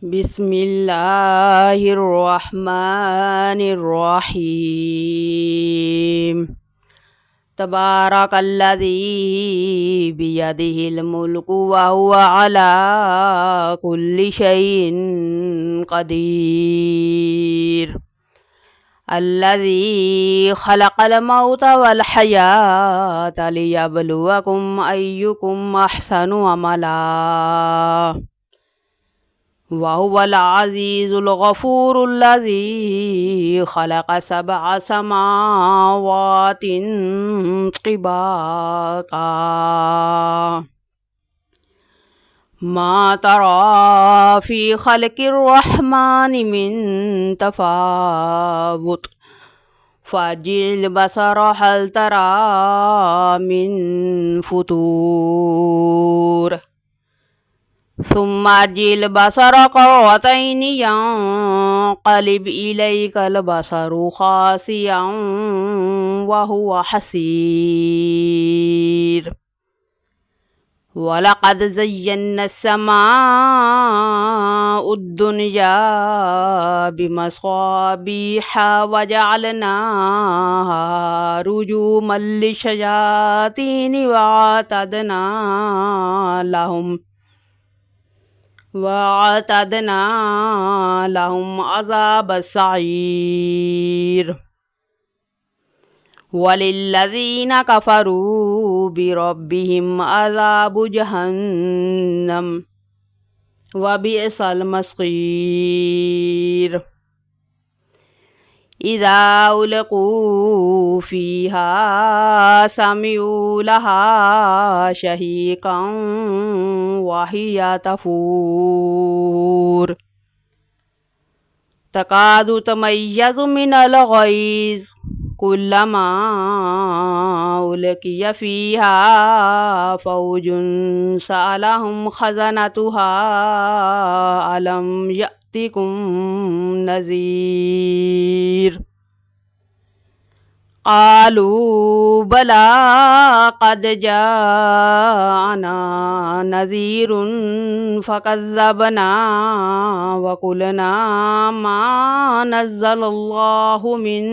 بسم الله الرحمن الرحيم تبارك الذي بيده الملك وهو على كل شيء قدير الذي خلق الموت والحياة ليبلوكم أيكم أحسن عملا وهو العزيز الغفور الذي خلق 7 سماوات طباقا ما ترى في خلق الرحمن من تفاوت فارجع البصر هل ترى من فتور ثم ارجع البصر كرتين ينقلب إليك البصر خاسئا وهو حسير ولقد زينا السماء الدنيا بمصابيح وجعلناها رجوما للشياطين وأعتدنا لهم عذاب السعير وللذين كفروا بربهم عذاب جهنم وبئس المصير إذا ألقوا فيها سمعوا لها شهيقا وهي تفور تكاد تميز من الغيظ كلما ألقي فيها فوج سألهم خزنتها ألم يأتكم نذير قالوا بلى قد جاءنا نذير فكذبنا وقلنا ما نزل الله من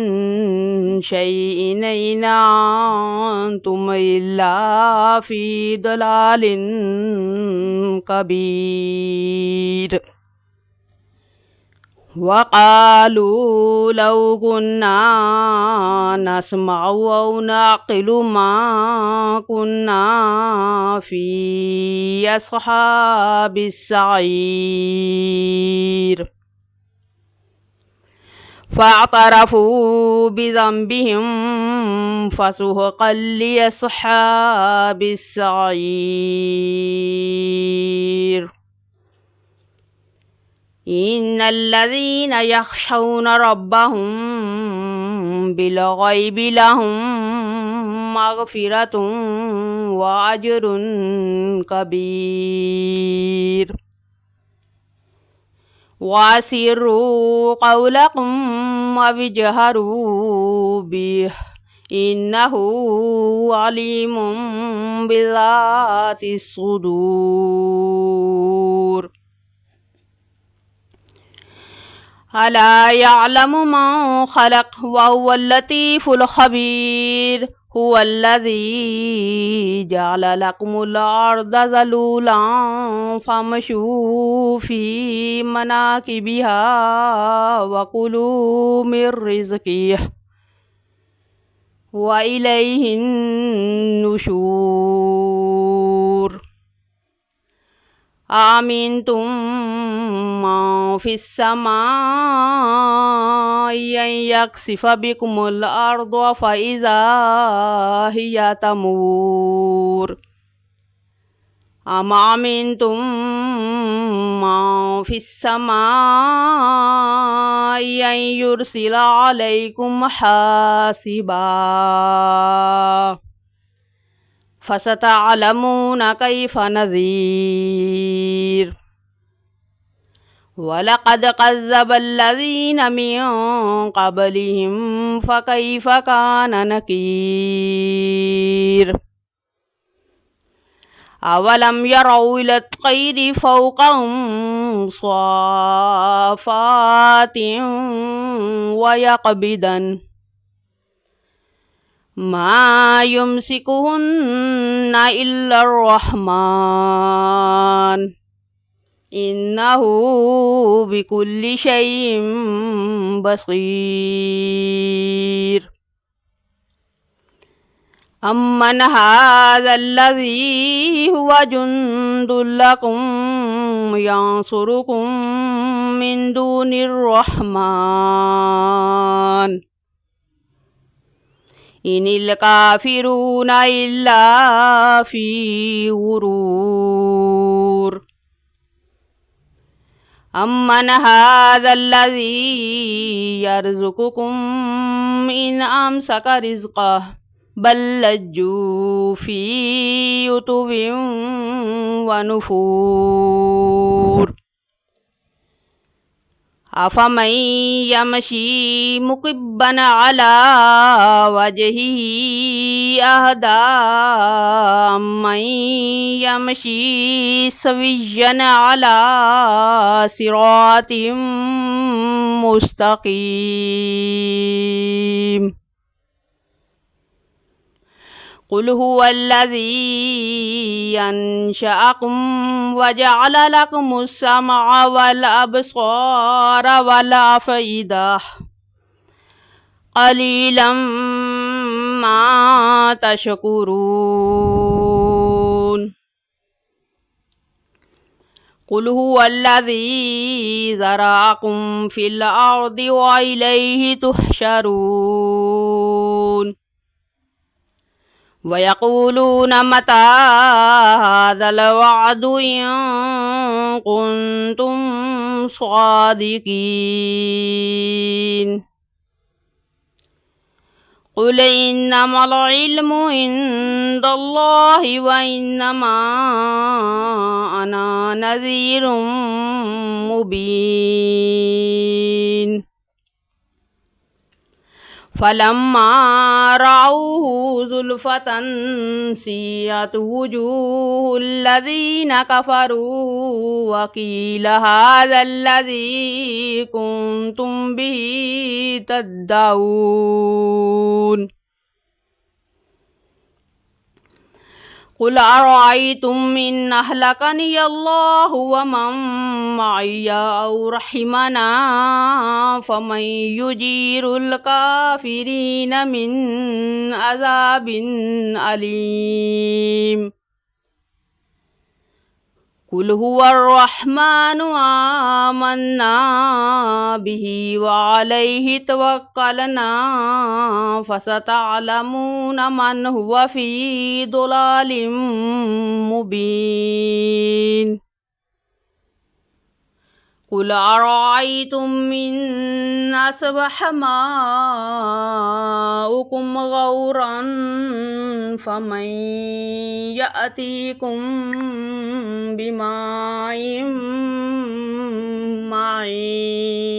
شيء إن أنتم إلا في ضلال كبير وقالوا لو كنا نسمع أو نعقل ما كنا في أصحاب السعير فاعترفوا بذنبهم فسحقا لأصحاب السعير إن الذين يخشون ربهم بالغيب لهم مغفرة وأجر كبير وأسروا قولكم واجهروا به إنه عليم بذات الصدور ألا يعلم من خلق وهو اللطيف الخبير هو الذي جعل لكم الأرض ذلولا فامشوا في مناكبها وكلوا من رزقه وإليه النشور أأمنتم من في السماء أن يخسف بكم الأرض فإذا هي تمور أم أمنتم من في السماء أن يرسل عليكم حاسبا فستعلمون كيف نذير ولقد كذب الذين من قبلهم فكيف كان نكير أولم يروا إلى الطير فوقهم صافات ويقبضن ما يمسكهن إلا الرحمن إنه بكل شيء بصير. أمن هذا الذي هو جند لكم ينصركم من دون الرحمن إن الكافرون إلا في غرور. أمن هذا الذي يرزقكم إن أمسك رزقه بل لجوا في عتو ونفور. أفمن يمشي مكبا على وجهه أهدى أمن يمشي سويا على صراط مستقيم. قل هو الذي أنشأكم وجعل لكم السمع والأبصار والأفئدة قليلا ما تشكرون. قل هو الذي ذرأكم في الأرض وإليه تحشرون. ويقولون متى هذا الوعد إن كنتم صادقين. قل إنما العلم عند الله وإنما أنا نذير مبين. فلما رأوه زلفة سيئت وجوه الذين كفروا وقيل هذا الذي كنتم به تدعون. قل أرأيتم إن أهلكني الله ومن معي أو رحمنا فمن يجير الكافرين من عذاب أليم. قل هو الرحمن آمنا به وعليه توكلنا فستعلمون من هو في ضلال مبين. قل أرأيتم إن أصبح ماؤكم غورا فمن يأتيكم بماء معين.